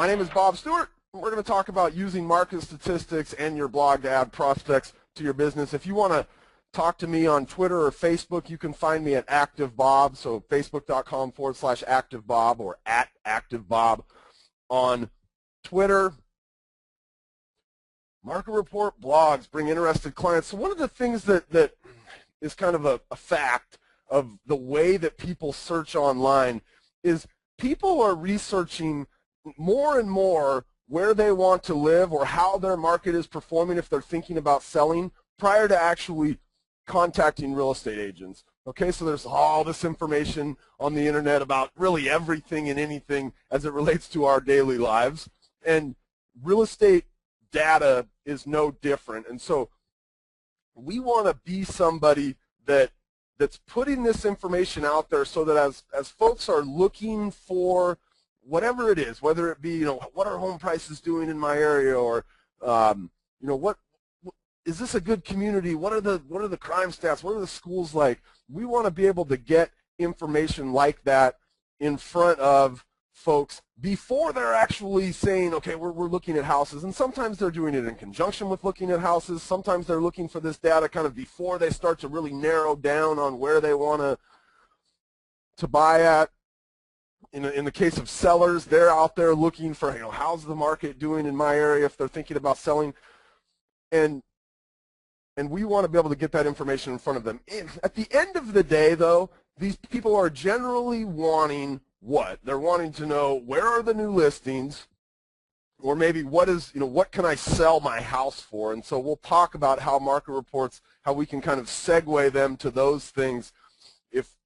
My name is Bob Stewart. We're going to talk about using market statistics and your blog to add prospects to your business. If you want to talk to me on Twitter or Facebook, you can find me at ActiveBob, so facebook.com/ActiveBob or at ActiveBob on Twitter. Market report blogs bring interested clients. So one of the things that is kind of a fact of the way that people search online is people are researching more and more where they want to live or how their market is performing if they're thinking about selling prior to actually contacting real estate agents. Okay, so there's all this information on the internet about really everything and anything as it relates to our daily lives, and real estate data is no different. And so we want to be somebody that's putting this information out there so that as folks are looking for whatever it is, whether it be, what are home prices doing in my area, or what is this a good community, what are the crime stats, what are the schools like? We want to be able to get information like that in front of folks before they're actually saying, okay, we're looking at houses. And sometimes they're doing it in conjunction with looking at houses. Sometimes they're looking for this data kind of before they start to really narrow down on where they want to buy at. In the case of sellers, they're out there looking for, how's the market doing in my area if they're thinking about selling. And we want to be able to get that information in front of them. At the end of the day, though, these people are generally wanting what? They're wanting to know, where are the new listings, or maybe what can I sell my house for? And so we'll talk about how market reports, how we can kind of segue them to those things if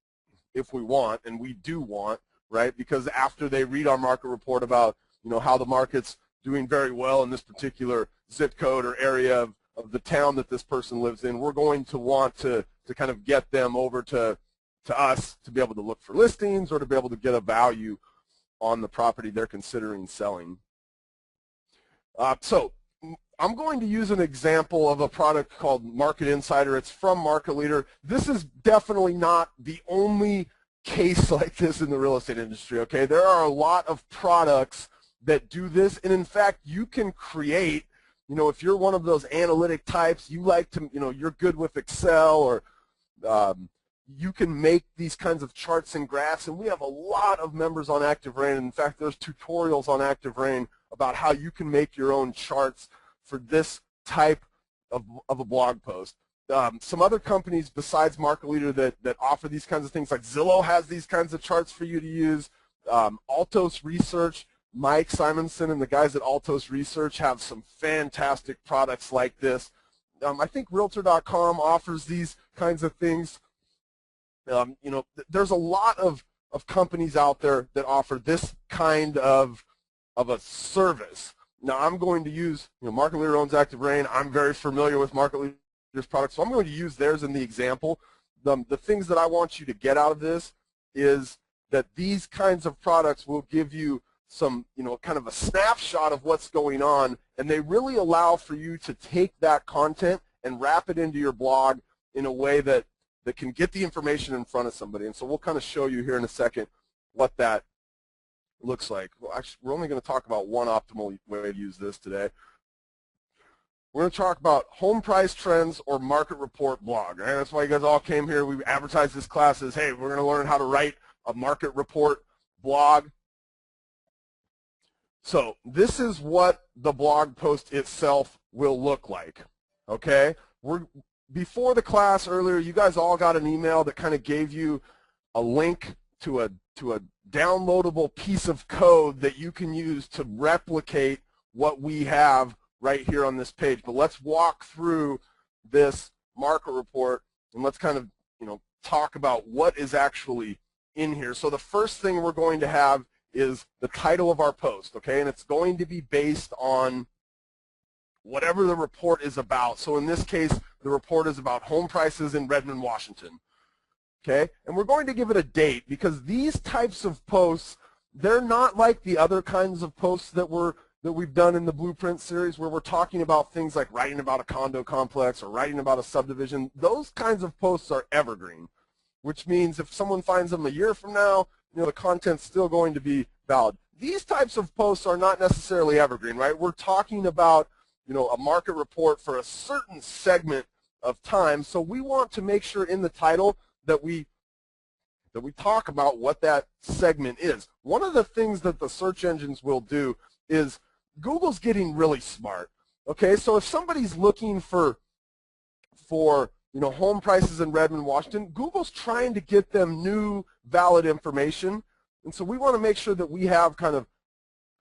we want, and we do want, right? Because after they read our market report about, how the market's doing very well in this particular zip code or area of the town that this person lives in, we're going to want to kind of get them over to us to be able to look for listings or to be able to get a value on the property they're considering selling. So I'm going to use an example of a product called Market Insider. It's from Market Leader. This is definitely not the only case like this in the real estate industry, okay? There are a lot of products that do this, and in fact, you can create, if you're one of those analytic types, you like to, you're good with Excel, or you can make these kinds of charts and graphs, and we have a lot of members on ActiveRain. In fact, there's tutorials on ActiveRain about how you can make your own charts for this type of a blog post. Some other companies besides Market Leader that offer these kinds of things, like Zillow has these kinds of charts for you to use. Altos Research, Mike Simonson and the guys at Altos Research have some fantastic products like this. I think Realtor.com offers these kinds of things. There's a lot of companies out there that offer this kind of a service. Now, I'm going to use, Market Leader owns ActiveRain. I'm very familiar with Market Leader's products, so I'm going to use theirs in the example. The things that I want you to get out of this is that these kinds of products will give you some, kind of a snapshot of what's going on, and they really allow for you to take that content and wrap it into your blog in a way that can get the information in front of somebody. And so we'll kind of show you here in a second what that looks like. Well, actually, we're only going to talk about one optimal way to use this today. We're going to talk about home price trends or market report blog. Right? That's why you guys all came here. We advertised this class as, hey, we're going to learn how to write a market report blog. So this is what the blog post itself will look like, okay? Before the class earlier, you guys all got an email that kind of gave you a link to a downloadable piece of code that you can use to replicate what we have right here on this page. But let's walk through this market report, and let's kind of, talk about what is actually in here. So the first thing we're going to have is the title of our post, okay? And it's going to be based on whatever the report is about. So in this case, the report is about home prices in Redmond, Washington, okay? And we're going to give it a date, because these types of posts, they're not like the other kinds of posts that we've done in the Blueprint series, where we're talking about things like writing about a condo complex or writing about a subdivision. Those kinds of posts are evergreen, which means if someone finds them a year from now, the content's still going to be valid. these types of posts are not necessarily evergreen, right? We're talking about, a market report for a certain segment of time, so we want to make sure in the title that we talk about what that segment is. One of the things that the search engines will do is Google's getting really smart. Okay, so if somebody's looking for home prices in Redmond, Washington, Google's trying to get them new valid information, and so we want to make sure that we have kind of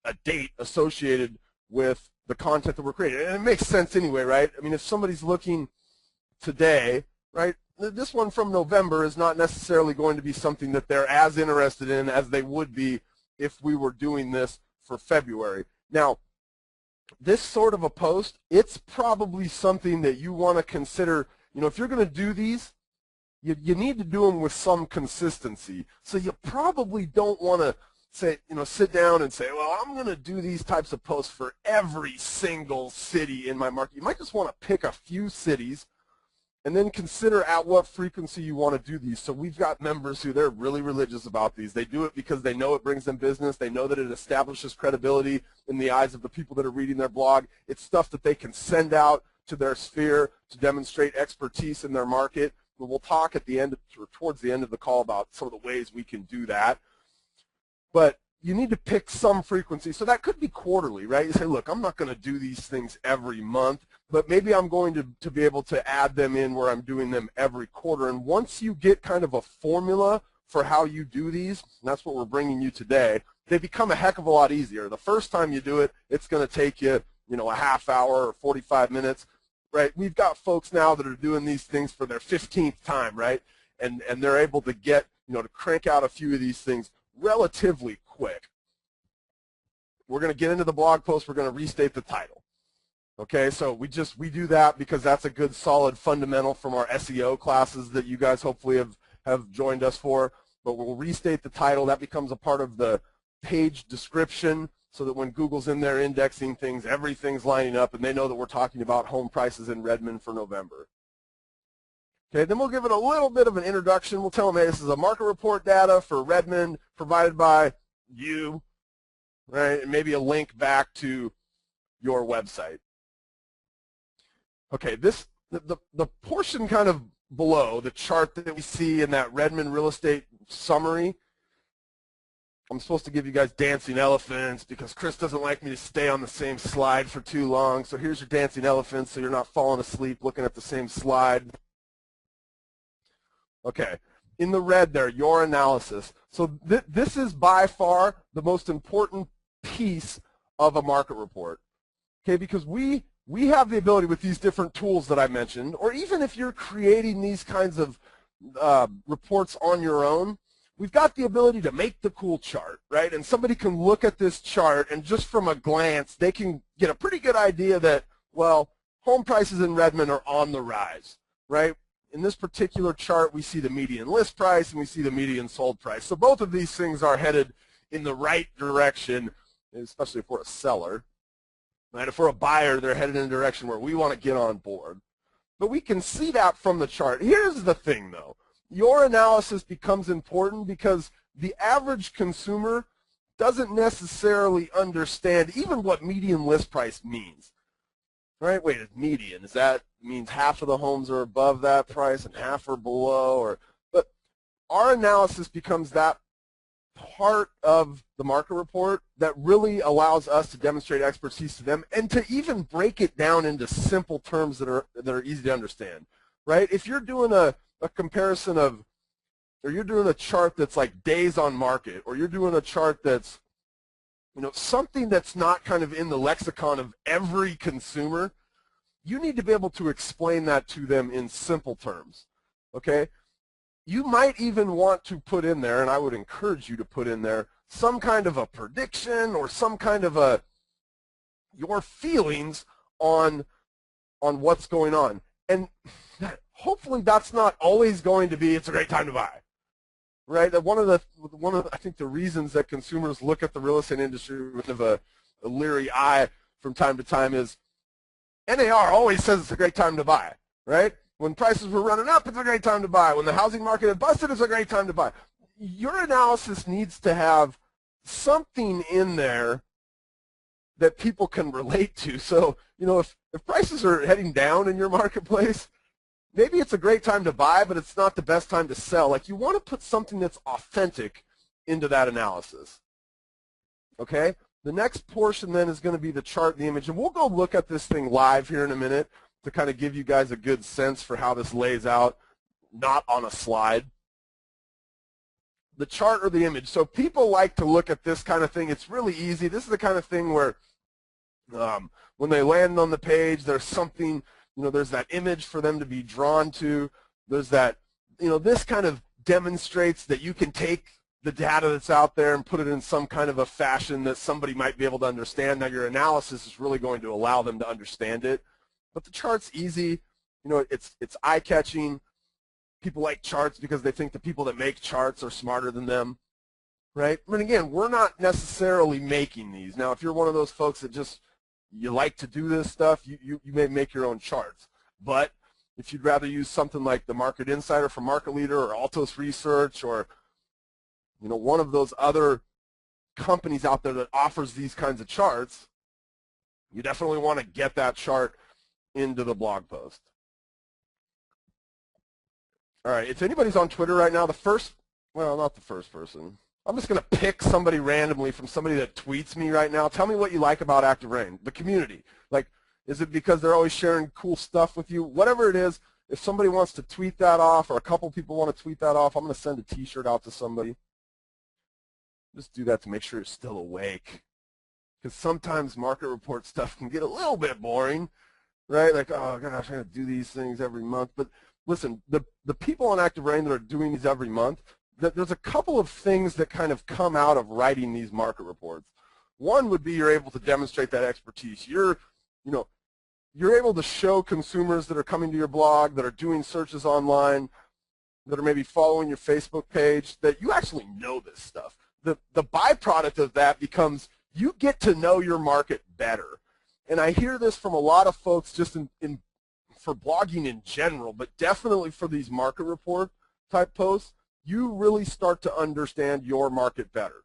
a date associated with the content that we're creating. And it makes sense anyway, right? I mean, if somebody's looking today, right, this one from November is not necessarily going to be something that they're as interested in as they would be if we were doing this for February. Now, this sort of a post, it's probably something that you want to consider. If you're going to do these, you need to do them with some consistency. So you probably don't want to say, sit down and say, well, I'm going to do these types of posts for every single city in my market. You might just want to pick a few cities and then consider at what frequency you want to do these. So we've got members who they're really religious about these. They do it because they know it brings them business. They know that it establishes credibility in the eyes of the people that are reading their blog. It's stuff that they can send out to their sphere to demonstrate expertise in their market. But we'll talk at the end, or towards the end of the call, about some of the ways we can do that. But you need to pick some frequency. So that could be quarterly, right? You say, look, I'm not going to do these things every month, but maybe I'm going to be able to add them in where I'm doing them every quarter. And once you get kind of a formula for how you do these, and that's what we're bringing you today, they become a heck of a lot easier. The first time you do it, it's going to take you, a half hour or 45 minutes, right? We've got folks now that are doing these things for their 15th time, right? And they're able to get, to crank out a few of these things relatively quick. We're going to get into the blog post. We're going to restate the title. Okay, so we do that because that's a good solid fundamental from our SEO classes that you guys hopefully have joined us for. But we'll restate the title. That becomes a part of the page description, so that when Google's in there indexing things, everything's lining up and they know that we're talking about home prices in Redmond for November. Okay, then we'll give it a little bit of an introduction. We'll tell them, hey, this is a market report data for Redmond provided by you, right? And maybe a link back to your website. Okay, the portion kind of below, the chart that we see in that Redmond real estate summary, I'm supposed to give you guys dancing elephants because Chris doesn't like me to stay on the same slide for too long. So here's your dancing elephants so you're not falling asleep looking at the same slide. Okay, in the red there, your analysis. So this is by far the most important piece of a market report. Okay, because we have the ability with these different tools that I mentioned, or even if you're creating these kinds of reports on your own, we've got the ability to make the cool chart, right? And somebody can look at this chart and just from a glance, they can get a pretty good idea that, well, home prices in Redmond are on the rise, right? In this particular chart, we see the median list price and we see the median sold price. So both of these things are headed in the right direction, especially if we're a seller. Right? If we're a buyer, they're headed in a direction where we want to get on board. But we can see that from the chart. Here's the thing, though. Your analysis becomes important because the average consumer doesn't necessarily understand even what median list price means. Right? Wait, it's median. Does that means half of the homes are above that price and half are below? But our analysis becomes that part of the market report that really allows us to demonstrate expertise to them and to even break it down into simple terms that are easy to understand. Right? If you're doing a comparison of, or you're doing a chart that's like days on market, or you're doing a chart that's, something that's not kind of in the lexicon of every consumer, you need to be able to explain that to them in simple terms, okay? You might even want to put in there, and I would encourage you to put in there, some kind of a prediction or some kind of your feelings on what's going on. And hopefully that's not always going to be, it's a great time to buy, right? That one of I think the reasons that consumers look at the real estate industry with a leery eye from time to time is NAR always says it's a great time to buy, right? When prices were running up, it's a great time to buy. When the housing market had busted, it's a great time to buy. Your analysis needs to have something in there that people can relate to. So, if prices are heading down in your marketplace, maybe it's a great time to buy, but it's not the best time to sell. Like, you want to put something that's authentic into that analysis. Okay? The next portion then is going to be the chart and the image, and we'll go look at this thing live here in a minute to kind of give you guys a good sense for how this lays out, not on a slide. The chart or the image. So people like to look at this kind of thing. It's really easy. This is the kind of thing where when they land on the page, there's something, there's that image for them to be drawn to. There's that, this kind of demonstrates that you can take the data that's out there and put it in some kind of a fashion that somebody might be able to understand. Now, your analysis is really going to allow them to understand it. But the chart's easy. It's eye-catching. People like charts because they think the people that make charts are smarter than them, right? But again, we're not necessarily making these. Now, if you're one of those folks that just, you like to do this stuff, you may make your own charts. But if you'd rather use something like the Market Insider from Market Leader or Altos Research or, one of those other companies out there that offers these kinds of charts, you definitely want to get that chart into the blog post. All right, if anybody's on Twitter right now, not the first person. I'm just going to pick somebody randomly from somebody that tweets me right now. Tell me what you like about Active Rain, the community. Like, is it because they're always sharing cool stuff with you? Whatever it is, if somebody wants to tweet that off or a couple people want to tweet that off, I'm going to send a T-shirt out to somebody. Just do that to make sure you're still awake. Because sometimes market report stuff can get a little bit boring, right? Like, oh, gosh, I got to do these things every month. But listen, the people on Active Rain that are doing these every month, there's a couple of things that kind of come out of writing these market reports. One would be you're able to demonstrate that expertise. You're able to show consumers that are coming to your blog, that are doing searches online, that are maybe following your Facebook page, that you actually know this stuff. The byproduct of that becomes you get to know your market better. And I hear this from a lot of folks just for blogging in general, but definitely for these market report type posts, you really start to understand your market better.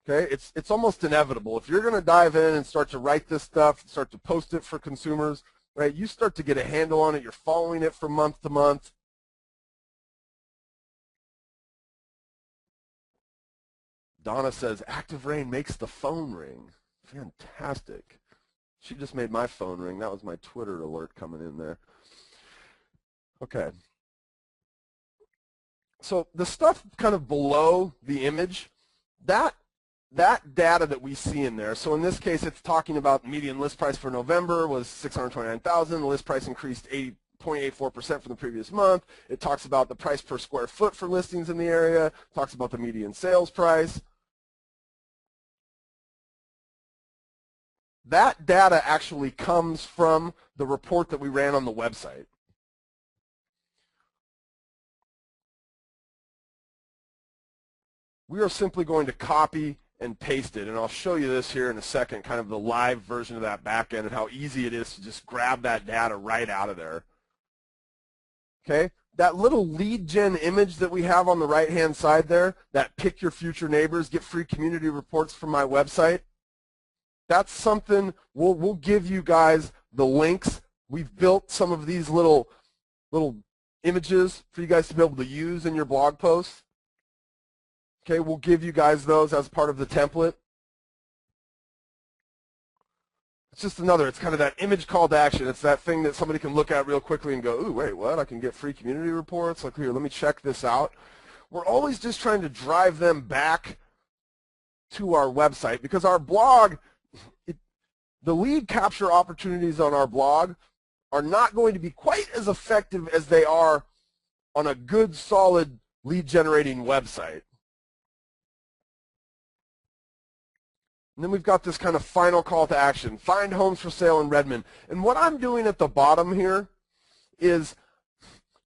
Okay, it's almost inevitable. If you're going to dive in and start to write this stuff, start to post it for consumers, right, you start to get a handle on it. You're following it from month to month. Donna says, Active Rain makes the phone ring. Fantastic. She just made my phone ring. That was my Twitter alert coming in there. Okay. So the stuff kind of below the image, that data that we see in there, so in this case it's talking about the median list price for November was $629,000. The list price increased 80.84% from the previous month. It talks about the price per square foot for listings in the area, talks about the median sales price. That data actually comes from the report that we ran on the website. We are simply going to copy and paste it, and I'll show you this here in a second, kind of the live version of that backend and how easy it is to just grab that data right out of there. Okay, that little lead gen image that we have on the right-hand side there, that pick your future neighbors, get free community reports from my website, that's something we'll give you guys the links. We've built some of these little images for you guys to be able to use in your blog posts. Okay, we'll give you guys those as part of the template. It's just it's kind of that image call to action. It's that thing that somebody can look at real quickly and go, ooh, wait, what? I can get free community reports? Like, here, let me check this out. We're always just trying to drive them back to our website because our blog, the lead capture opportunities on our blog are not going to be quite as effective as they are on a good, solid lead generating website. And then we've got this kind of final call to action, find homes for sale in Redmond. And what I'm doing at the bottom here is,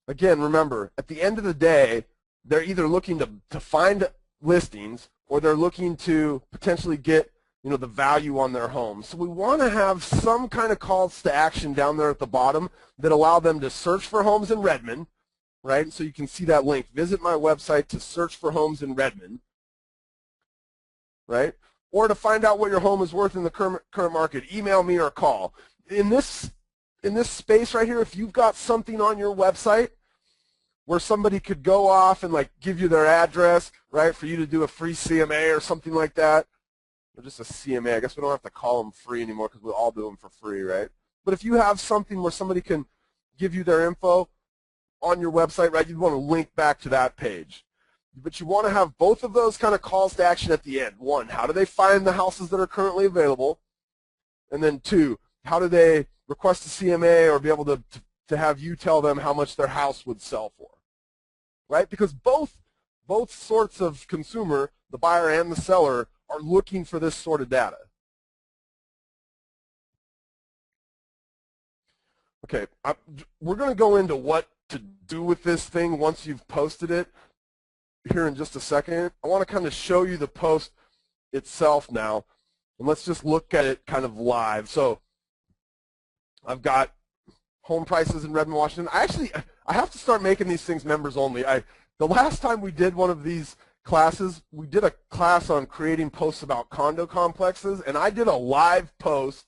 again, remember, at the end of the day, they're either looking to find listings or they're looking to potentially get the value on their home. So we want to have some kind of calls to action down there at the bottom that allow them to search for homes in Redmond, right? So you can see that link. Visit my website to search for homes in Redmond. right? Or to find out what your home is worth in the current market, email me or call. In this space right here, if you've got something on your website where somebody could go off and like give you their address, right, for you to do a free CMA or something like that, or just a CMA. I guess we don't have to call them free anymore because we'll all do them for free, right? But if you have something where somebody can give you their info on your website, right, you'd want to link back to that page. But you want to have both of those kind of calls to action at the end. One, how do they find the houses that are currently available? And then two, how do they request a CMA or be able to have you tell them how much their house would sell for? Right? Because both sorts of consumer, the buyer and the seller, are looking for this sort of data. Okay, we're going to go into what to do with this thing once you've posted it here in just a second. I want to kind of show you the post itself now, and let's just look at it kind of live. So I've got home prices in Redmond, Washington. I have to start making these things members only. The last time we did one of these classes, we did a class on creating posts about condo complexes, and I did a live post,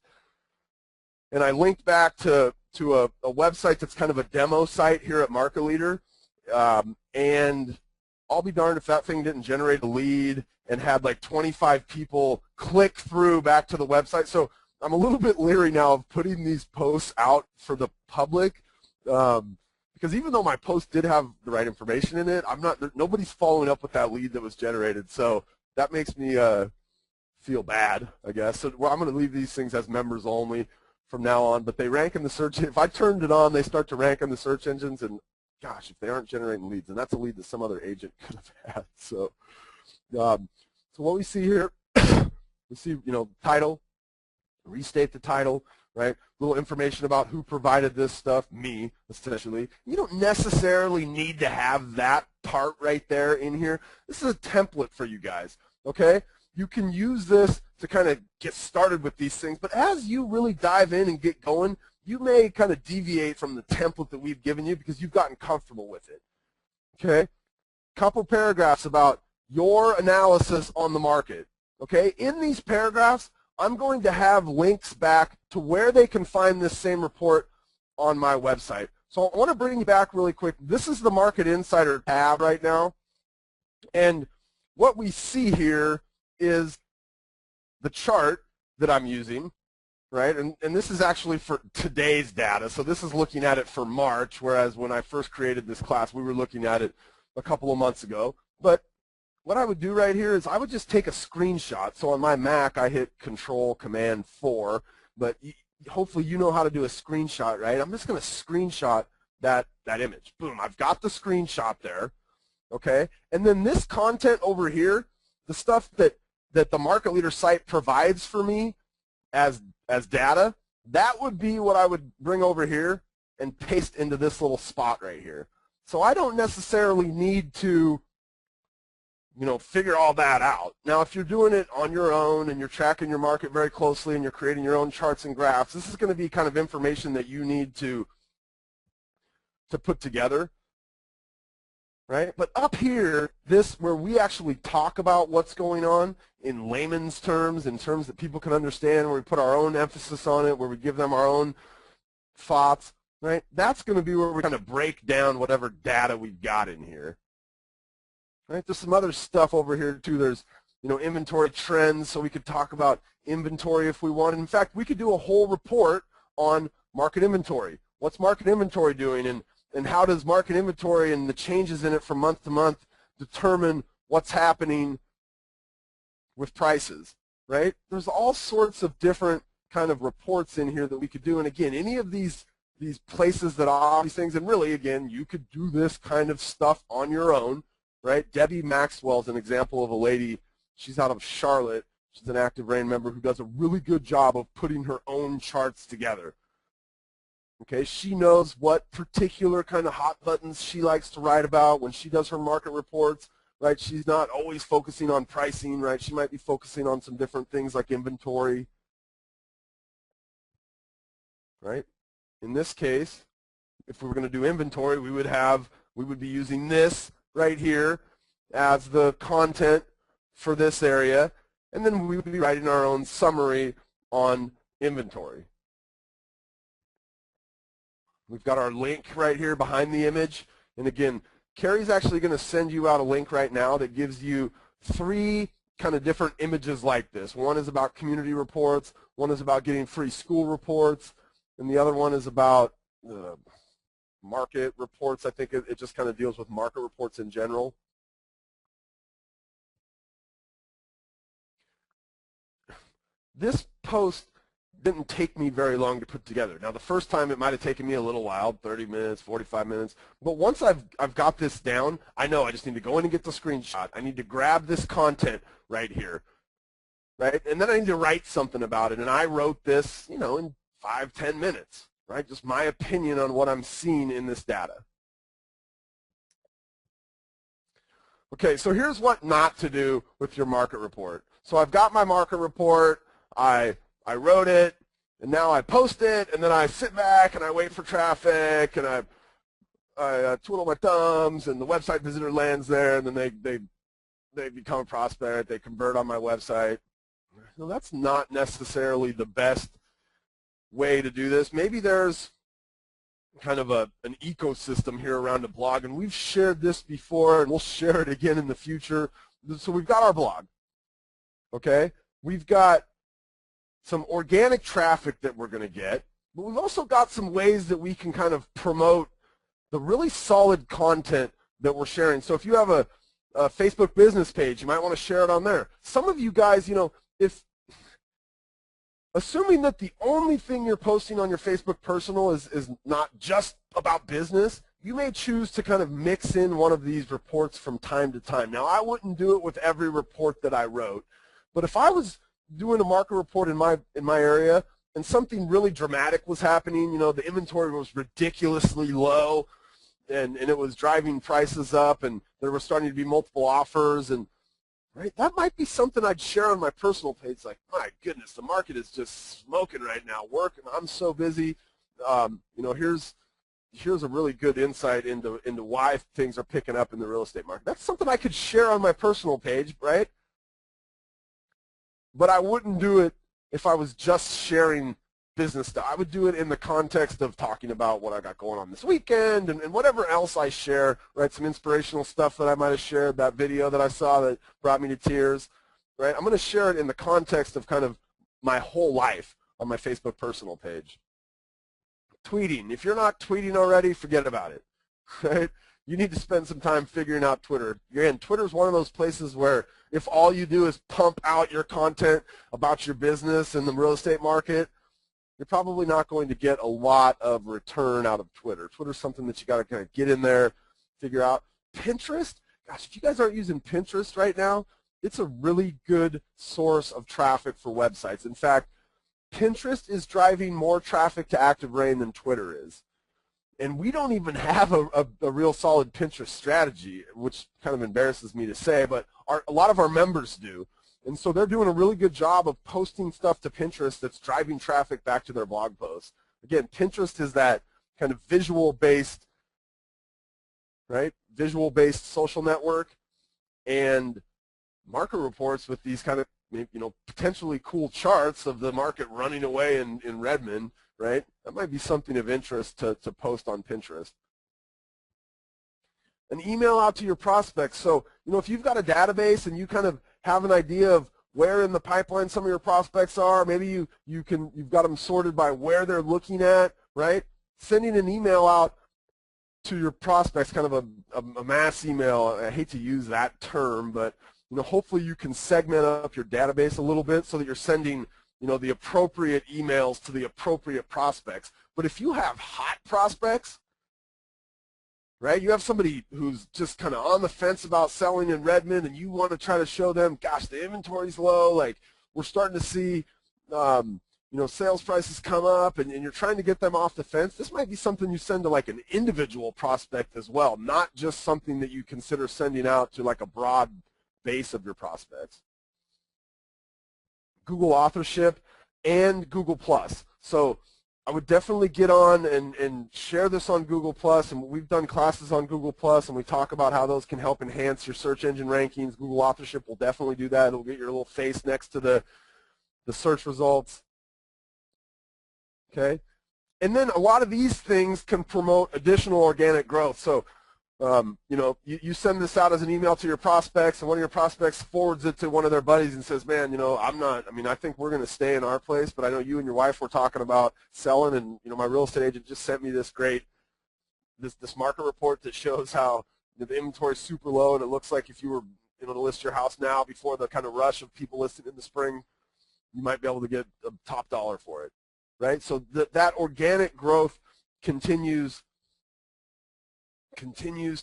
and I linked back to a website that's kind of a demo site here at Market Leader, and I'll be darned if that thing didn't generate a lead and had like 25 people click through back to the website. So I'm a little bit leery now of putting these posts out for the public, because even though my post did have the right information in it, nobody's following up with that lead that was generated. So that makes me feel bad, I guess. So I'm going to leave these things as members only from now on. But they rank in the search. If I turned it on, they start to rank in the search engines. And gosh, if they aren't generating leads, and that's a lead that some other agent could have had. So, so what we see here, we see, title. Restate the title, right? Little information about who provided this stuff, me, essentially. You don't necessarily need to have that part right there in here. This is a template for you guys, okay? You can use this to kind of get started with these things, but as you really dive in and get going, you may kind of deviate from the template that we've given you because you've gotten comfortable with it, okay? Couple paragraphs about your analysis on the market, okay? In these paragraphs, I'm going to have links back to where they can find this same report on my website. So I want to bring you back really quick. This is the Market Insider tab right now. And what we see here is the chart that I'm using, right? And this is actually for today's data. So this is looking at it for March, whereas when I first created this class, we were looking at it a couple of months ago. But what I would do right here is I would just take a screenshot. So on my Mac, I hit Control-Command-4, but hopefully you know how to do a screenshot, right? I'm just going to screenshot that image. Boom, I've got the screenshot there, okay? And then this content over here, the stuff that the Market Leader site provides for me as data, that would be what I would bring over here and paste into this little spot right here. So I don't necessarily need to figure all that out. Now, if you're doing it on your own and you're tracking your market very closely and you're creating your own charts and graphs, this is going to be kind of information that you need to put together, right? But up here, where we actually talk about what's going on in layman's terms, in terms that people can understand, where we put our own emphasis on it, where we give them our own thoughts, right? That's going to be where we kind of break down whatever data we've got in here. Right, there's some other stuff over here too. There's, inventory trends, so we could talk about inventory if we wanted. In fact, we could do a whole report on market inventory. What's market inventory doing, and how does market inventory and the changes in it from month to month determine what's happening with prices, right? There's all sorts of different kind of reports in here that we could do. And again, any of these places that offer these things, and really, again, you could do this kind of stuff on your own. Right? Debbie Maxwell is an example of a lady. She's out of Charlotte. She's an Active Rain member who does a really good job of putting her own charts together. Okay, she knows what particular kind of hot buttons she likes to write about when she does her market reports. Right? She's not always focusing on pricing. Right? She might be focusing on some different things like inventory. Right? In this case, if we were going to do inventory, we would be using this right here as the content for this area, and then we would be writing our own summary on inventory. We've got our link right here behind the image, and again, Carrie's actually going to send you out a link right now that gives you 3 kind of different images like this. One is about community reports, one is about getting free school reports, and the other one is about market reports. I think it just kind of deals with market reports in general. This post didn't take me very long to put together. Now, the first time it might have taken me a little while, 30 minutes, 45 minutes, but once I've got this down, I know I just need to go in and get the screenshot. I need to grab this content right here, right? And then I need to write something about it, and I wrote this, you know, in 5-10 minutes, right? Just my opinion on what I'm seeing in this data. Okay, so here's what not to do with your market report. So I've got my market report, I wrote it, and now I post it, and then I sit back and I wait for traffic, and I twiddle my thumbs, and the website visitor lands there, and then they become a prospect, they convert on my website. So that's not necessarily the best way to do this. Maybe there's kind of an ecosystem here around a blog, and we've shared this before, and we'll share it again in the future. So we've got our blog, okay? We've got some organic traffic that we're going to get, but we've also got some ways that we can kind of promote the really solid content that we're sharing. So if you have a Facebook business page, you might want to share it on there. Some of you guys, you know, assuming that the only thing you're posting on your Facebook personal is not just about business, you may choose to kind of mix in one of these reports from time to time. Now, I wouldn't do it with every report that I wrote, but if I was doing a market report in my area and something really dramatic was happening, you know, the inventory was ridiculously low and it was driving prices up and there were starting to be multiple offers, and right, that might be something I'd share on my personal page, like, my goodness, the market is just smoking right now, working, I'm so busy. You know, here's a really good insight into why things are picking up in the real estate market. That's something I could share on my personal page, right? But I wouldn't do it if I was just sharing business stuff. I would do it in the context of talking about what I got going on this weekend and whatever else I share, right? Some inspirational stuff that I might have shared, that video that I saw that brought me to tears, right? I'm going to share it in the context of kind of my whole life on my Facebook personal page. Tweeting. If you're not tweeting already, forget about it, right? You need to spend some time figuring out Twitter. Again, Twitter is one of those places where if all you do is pump out your content about your business and the real estate market, you're probably not going to get a lot of return out of Twitter. Twitter's something that you got to kind of get in there, figure out. Pinterest, gosh, if you guys aren't using Pinterest right now, it's a really good source of traffic for websites. In fact, Pinterest is driving more traffic to ActiveRain than Twitter is. And we don't even have a real solid Pinterest strategy, which kind of embarrasses me to say, but a lot of our members do. And so they're doing a really good job of posting stuff to Pinterest that's driving traffic back to their blog posts. Again, Pinterest is that kind of visual-based, right, visual-based social network, and market reports with these kind of, you know, potentially cool charts of the market running away in Redmond, right? That might be something of interest to post on Pinterest. An email out to your prospects. So, you know, if you've got a database and you kind of have an idea of where in the pipeline some of your prospects are, maybe you've got them sorted by where they're looking at, right? Sending an email out to your prospects, kind of a mass email. I hate to use that term, but you know, hopefully you can segment up your database a little bit so that you're sending, you know, the appropriate emails to the appropriate prospects. But if you have hot prospects, right, you have somebody who's just kind of on the fence about selling in Redmond and you want to try to show them, gosh, the inventory's low, like we're starting to see, you know, sales prices come up, and you're trying to get them off the fence, this might be something you send to like an individual prospect as well, not just something that you consider sending out to like a broad base of your prospects. Google authorship and Google+. So I would definitely get on and share this on Google+, and we've done classes on Google+, and we talk about how those can help enhance your search engine rankings. Google Authorship will definitely do that. It'll get your little face next to the search results. Okay? And then a lot of these things can promote additional organic growth. So, you know, you send this out as an email to your prospects, and one of your prospects forwards it to one of their buddies and says, man, you know, I think we're going to stay in our place, but I know you and your wife were talking about selling, and, you know, my real estate agent just sent me this great, this market report that shows how the inventory is super low, and it looks like if you were, you know, to list your house now before the kind of rush of people listing in the spring, you might be able to get a top dollar for it, right? So that organic growth continues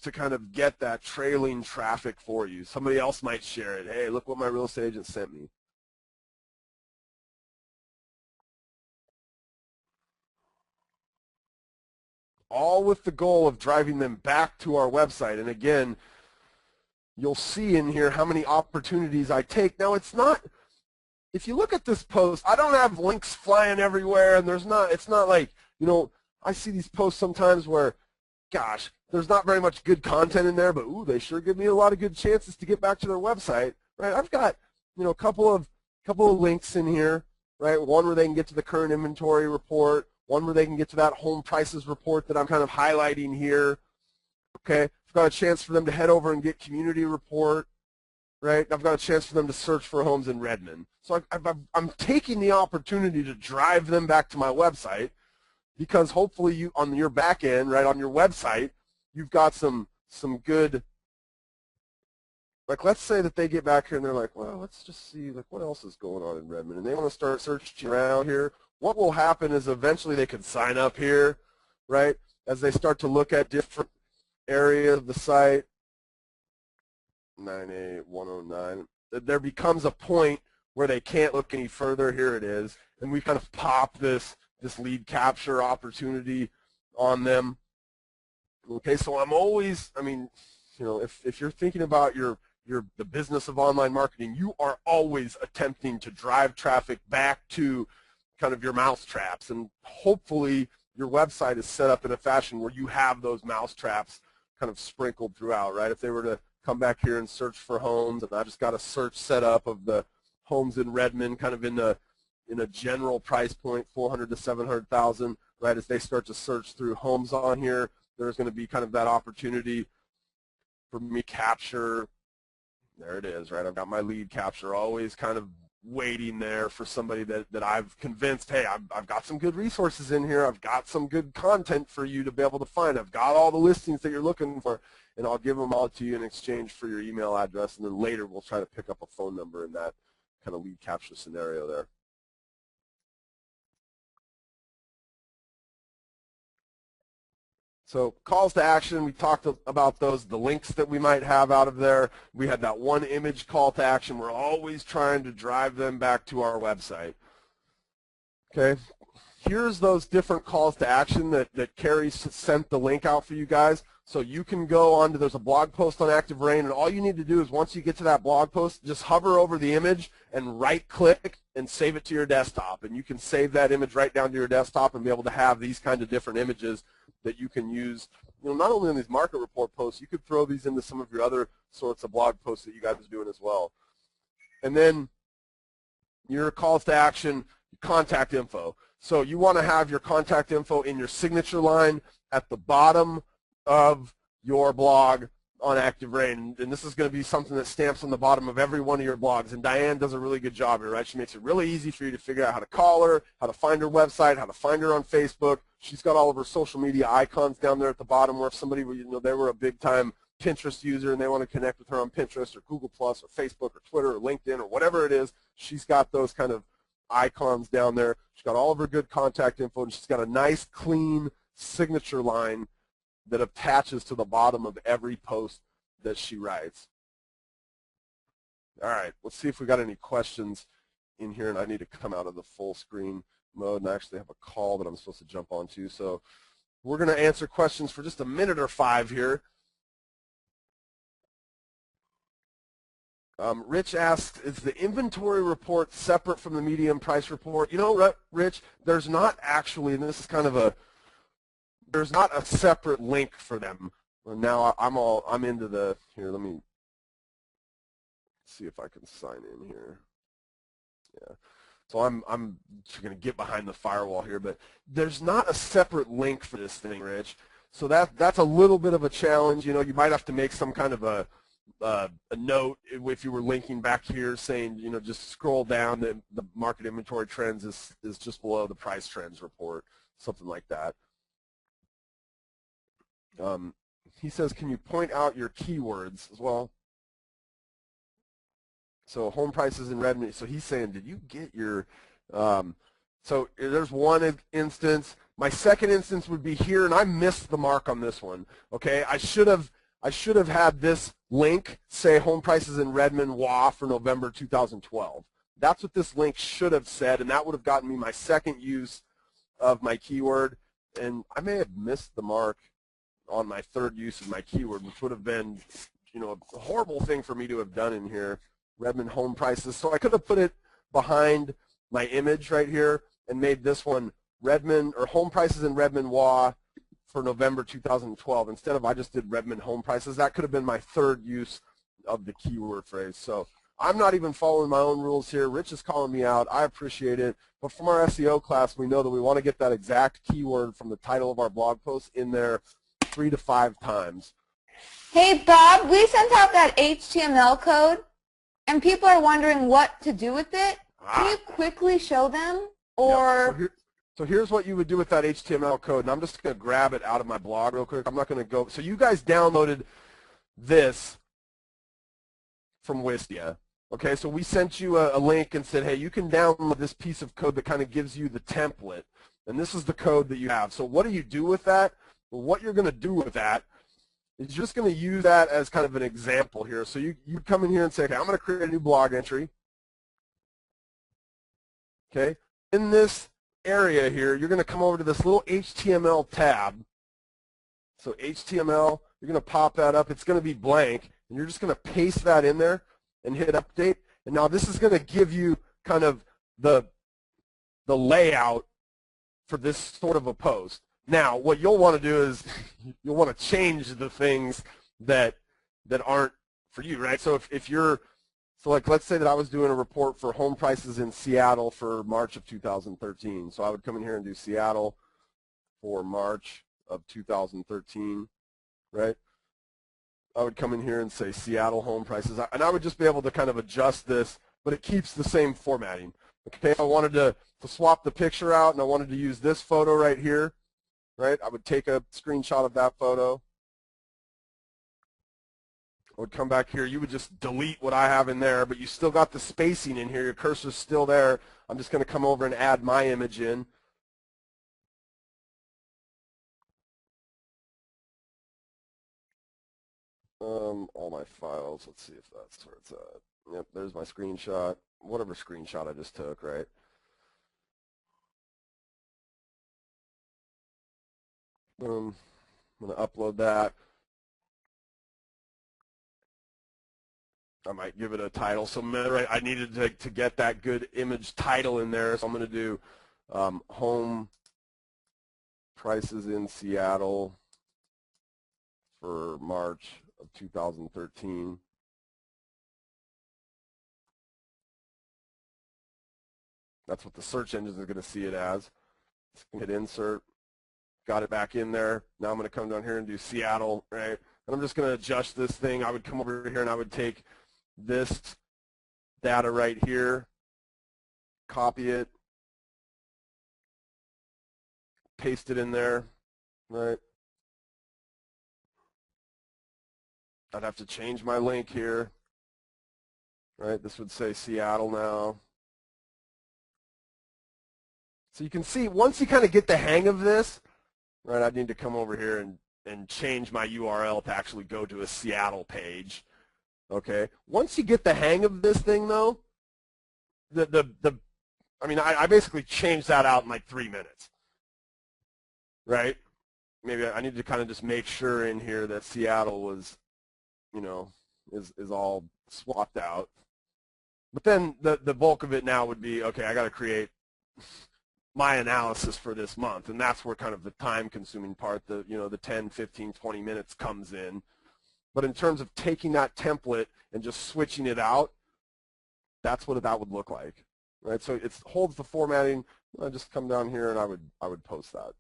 to kind of get that trailing traffic for you. Somebody else might share it. Hey, look what my real estate agent sent me. All with the goal of driving them back to our website. And again, you'll see in here how many opportunities I take. Now, it's not, if you look at this post, I don't have links flying everywhere, and it's not like, you know, I see these posts sometimes where, gosh, there's not very much good content in there, but ooh, they sure give me a lot of good chances to get back to their website, right? I've got, you know, a couple of links in here, right? One where they can get to the current inventory report, one where they can get to that home prices report that I'm kind of highlighting here. Okay, I've got a chance for them to head over and get community report, right? I've got a chance for them to search for homes in Redmond. So I'm taking the opportunity to drive them back to my website, because hopefully you, on your back end, right, on your website, you've got some good, like, let's say that they get back here and they're like, well, let's just see, like, what else is going on in Redmond, and they want to start searching around here. What will happen is eventually they can sign up here, right, as they start to look at different areas of the site. 98109. There becomes a point where they can't look any further. Here it is, and we kind of pop this lead capture opportunity on them. Okay, so I'm always, I mean, you know, if you're thinking about the business of online marketing, you are always attempting to drive traffic back to kind of your mousetraps, and hopefully your website is set up in a fashion where you have those mousetraps kind of sprinkled throughout, right? If they were to come back here and search for homes, and I just got a search set up of the homes in Redmond, kind of in a general price point, 400 to 700,000, right? As they start to search through homes on here, there's going to be kind of that opportunity for me to capture. There it is, right? I've got my lead capture always kind of waiting there for somebody that I've convinced, hey, I've got some good resources in here. I've got some good content for you to be able to find. I've got all the listings that you're looking for, and I'll give them all to you in exchange for your email address, and then later we'll try to pick up a phone number in that kind of lead capture scenario there. So calls to action, we talked about those, the links that we might have out of there. We had that one image call to action. We're always trying to drive them back to our website. Okay, here's those different calls to action that Carrie sent the link out for you guys. So you can go on to, there's a blog post on Active Rain, and all you need to do is once you get to that blog post, just hover over the image and right-click and save it to your desktop. And you can save that image right down to your desktop and be able to have these kind of different images that you can use, you know, not only in these market report posts, you could throw these into some of your other sorts of blog posts that you guys are doing as well. And then your calls to action, contact info. So you want to have your contact info in your signature line at the bottom of your blog on Active Rain, and this is going to be something that stamps on the bottom of every one of your blogs, and Diane does a really good job here, right? She makes it really easy for you to figure out how to call her, how to find her website, how to find her on Facebook. She's got all of her social media icons down there at the bottom, where if somebody, you know, they were a big-time Pinterest user and they want to connect with her on Pinterest or Google Plus or Facebook or Twitter or LinkedIn or whatever it is, she's got those kind of icons down there. She's got all of her good contact info, and she's got a nice, clean signature line that attaches to the bottom of every post that she writes. All right, let's see if we got any questions in here, and I need to come out of the full screen mode, and I actually have a call that I'm supposed to jump onto. So we're going to answer questions for just a minute or five here. Rich asks, is the inventory report separate from the median price report? You know, Rich, there's not actually, and this is kind of there's not a separate link for them. Well, now I'm into the, here, let me see if I can sign in here. Yeah. So I'm going to get behind the firewall here, but there's not a separate link for this thing, Rich. So that's a little bit of a challenge. You know, you might have to make some kind of a note if you were linking back here saying, you know, just scroll down, the market inventory trends is just below the price trends report, something like that. He says, can you point out your keywords as well? So home prices and revenue. So he's saying, did you get your, so there's one instance. My second instance would be here, and I missed the mark on this one. Okay, I should have had this link say home prices in Redmond, WA for November 2012. That's what this link should have said, and that would have gotten me my second use of my keyword. And I may have missed the mark on my third use of my keyword, which would have been, you know, a horrible thing for me to have done in here. Redmond home prices. So I could have put it behind my image right here and made this one Redmond or home prices in Redmond, WA for November 2012. Instead of I just did Redmond home prices, that could have been my third use of the keyword phrase. So I'm not even following my own rules here. Rich is calling me out. I appreciate it. But from our SEO class, we know that we want to get that exact keyword from the title of our blog post in there 3 to 5 times. Hey, Bob, we sent out that HTML code, and people are wondering what to do with it. Can you quickly show them? Or yep. So here's what you would do with that HTML code, and I'm just going to grab it out of my blog real quick. I'm not going to go. So you guys downloaded this from Wistia. Okay, so we sent you a link and said, hey, you can download this piece of code that kind of gives you the template, and this is the code that you have. So what do you do with that? Well, what you're going to do with that is you're just going to use that as kind of an example here. So you come in here and say, okay, I'm going to create a new blog entry. Okay, in this area here, you're going to come over to this little HTML tab. So HTML, you're going to pop that up. It's going to be blank, and you're just going to paste that in there and hit update. And now this is going to give you kind of the layout for this sort of a post. Now, what you'll want to do is you'll want to change the things that aren't for you, right? So if you're, so like let's say that I was doing a report for home prices in Seattle for March of 2013. So I would come in here and do Seattle for March of 2013, right? I would come in here and say Seattle home prices, and I would just be able to kind of adjust this, but it keeps the same formatting. Okay, I wanted to swap the picture out, and I wanted to use this photo right here. Right, I would take a screenshot of that photo. I would come back here. You would just delete what I have in there, but you still got the spacing in here. Your cursor's still there. I'm just going to come over and add my image in. All my files. Let's see if that's where it's at. Yep, there's my screenshot. Whatever screenshot I just took, right? I'm going to upload that. I might give it a title. So I needed to get that good image title in there, so I'm going to do home prices in Seattle for March of 2013. That's what the search engines are going to see it as. Hit insert. Got it back in there. Now I'm going to come down here and do Seattle, right? And I'm just going to adjust this thing. I would come over here and I would take this data right here, copy it, paste it in there, right? I'd have to change my link here, right? This would say Seattle now. So you can see, once you kind of get the hang of this, right, I need to come over here and change my URL to actually go to a Seattle page. Okay. Once you get the hang of this thing, though, I mean, I basically changed that out in like 3 minutes, right? Maybe I need to kind of just make sure in here that Seattle was, you know, is all swapped out. But then the bulk of it now would be, okay, I got to create my analysis for this month, and that's where kind of the time-consuming part, the 10, 15, 20 minutes comes in. But in terms of taking that template and just switching it out, that's what that would look like, right? So it holds the formatting. I just come down here and I would post that.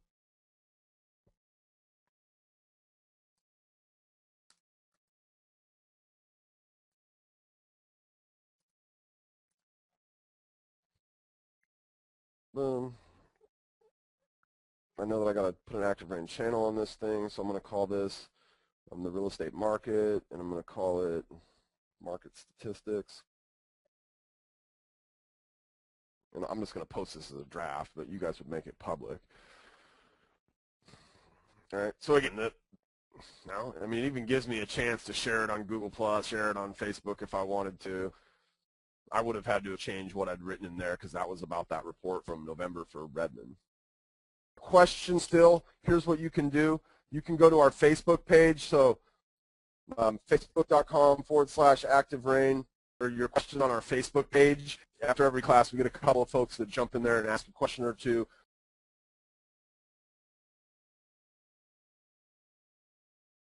Boom. I know that I got to put an ActiveRain channel on this thing, so I'm going to call this the real estate market, and I'm going to call it market statistics. And I'm just going to post this as a draft, but you guys would make it public. All right. So again, I mean, it even gives me a chance to share it on Google+, share it on Facebook if I wanted to. I would have had to change what I'd written in there because that was about that report from November for Redmond. Question still, here's what you can do. You can go to our Facebook page, so facebook.com/ActiveRain, or your question on our Facebook page. After every class, we get a couple of folks that jump in there and ask a question or two.